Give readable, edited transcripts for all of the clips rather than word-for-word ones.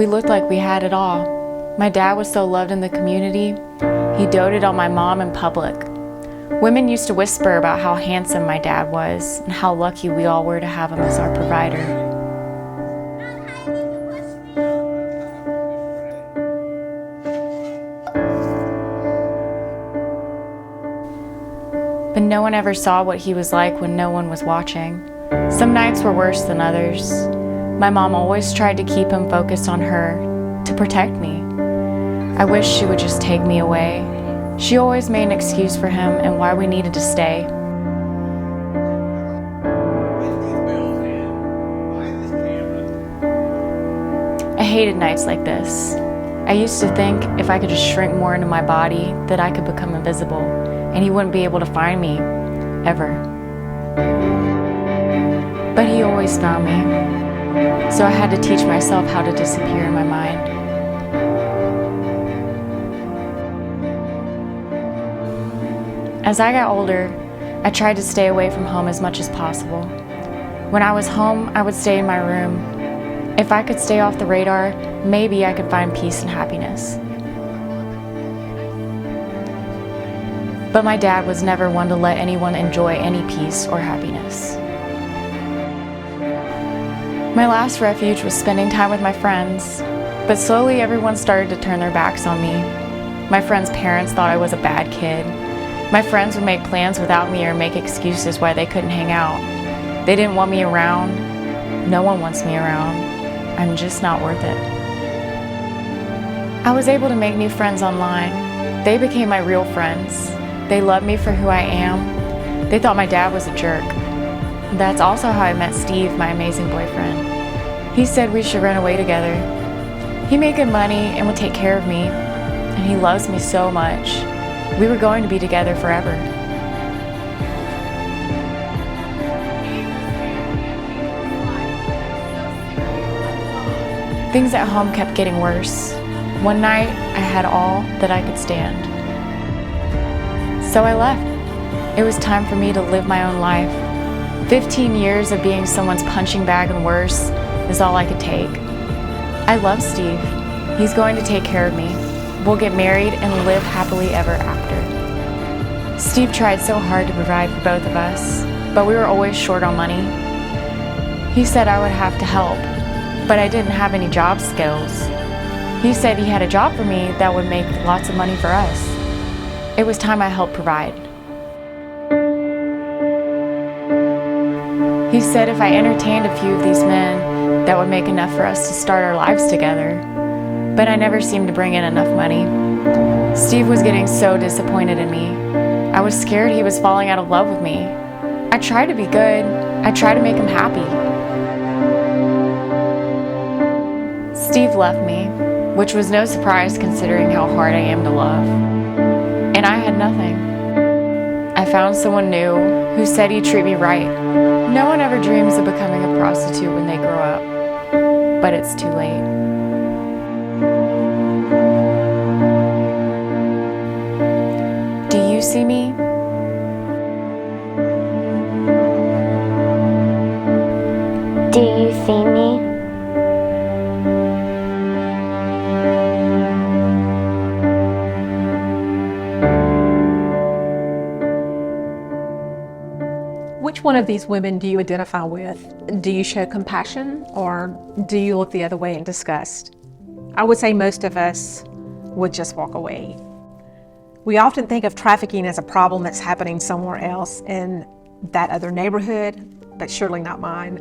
We looked like we had it all. My dad was so loved in the community. He doted on my mom in public. Women used to whisper about how handsome my dad was and how lucky we all were to have him as our provider. But no one ever saw what he was like when no one was watching. Some nights were worse than others. My mom always tried to keep him focused on her, to protect me. I wish she would just take me away. She always made an excuse for him and why we needed to stay. I hated nights like this. I used to think if I could just shrink more into my body that I could become invisible and he wouldn't be able to find me, ever. But he always found me. So I had to teach myself how to disappear in my mind. As I got older, I tried to stay away from home as much as possible. When I was home, I would stay in my room. If I could stay off the radar, maybe I could find peace and happiness. But my dad was never one to let anyone enjoy any peace or happiness. My last refuge was spending time with my friends, but slowly everyone started to turn their backs on me. My friends' parents thought I was a bad kid. My friends would make plans without me or make excuses why they couldn't hang out. They didn't want me around. No one wants me around. I'm just not worth it. I was able to make new friends online. They became my real friends. They loved me for who I am. They thought my dad was a jerk. That's also how I met Steve, my amazing boyfriend. He said we should run away together. He made good money and would take care of me, and he loves me so much. We were going to be together forever. Things at home kept getting worse. One night, I had all that I could stand. So I left. It was time for me to live my own life. 15 years of being someone's punching bag and worse is all I could take. I love Steve. He's going to take care of me. We'll get married and live happily ever after. Steve tried so hard to provide for both of us, but we were always short on money. He said I would have to help, but I didn't have any job skills. He said he had a job for me that would make lots of money for us. It was time I helped provide. He said if I entertained a few of these men, that would make enough for us to start our lives together. But I never seemed to bring in enough money. Steve was getting so disappointed in me. I was scared he was falling out of love with me. I tried to be good. I tried to make him happy. Steve left me, which was no surprise considering how hard I am to love. And I had nothing. I found someone new who said he'd treat me right. No one ever dreams of becoming a prostitute when they grow up, but it's too late. Do you see me? Do you see me? Which one of these women do you identify with? Do you show compassion or do you look the other way in disgust? I would say most of us would just walk away. We often think of trafficking as a problem that's happening somewhere else in that other neighborhood, but surely not mine.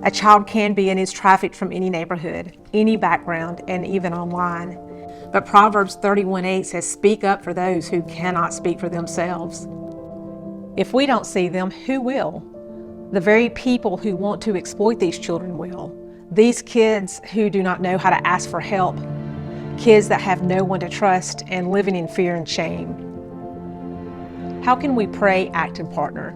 A child can be and is trafficked from any neighborhood, any background, and even online. But Proverbs 31:8 says, "Speak up for those who cannot speak for themselves." If we don't see them, who will? The very people who want to exploit these children will. These kids who do not know how to ask for help. Kids that have no one to trust and living in fear and shame. How can we pray, act, and partner?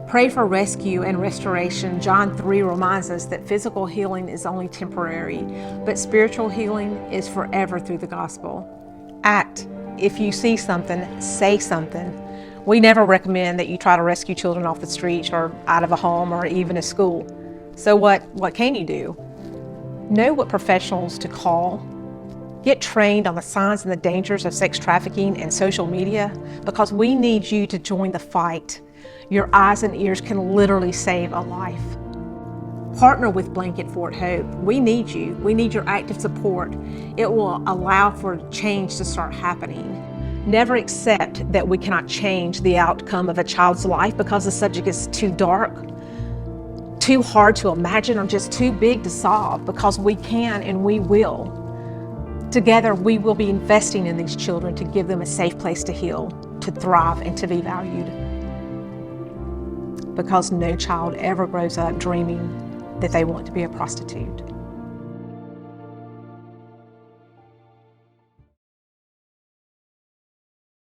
Pray for rescue and restoration. John 3 reminds us that physical healing is only temporary, but spiritual healing is forever through the gospel. Act. If you see something, say something. We never recommend that you try to rescue children off the streets or out of a home or even a school. So what can you do? Know what professionals to call. Get trained on the signs and the dangers of sex trafficking and social media, because we need you to join the fight. Your eyes and ears can literally save a life. Partner with Blanket Fort Hope. We need you. We need your active support. It will allow for change to start happening. Never accept that we cannot change the outcome of a child's life because the subject is too dark, too hard to imagine, or just too big to solve, because we can and we will. Together, we will be investing in these children to give them a safe place to heal, to thrive, and to be valued. Because no child ever grows up dreaming that they want to be a prostitute.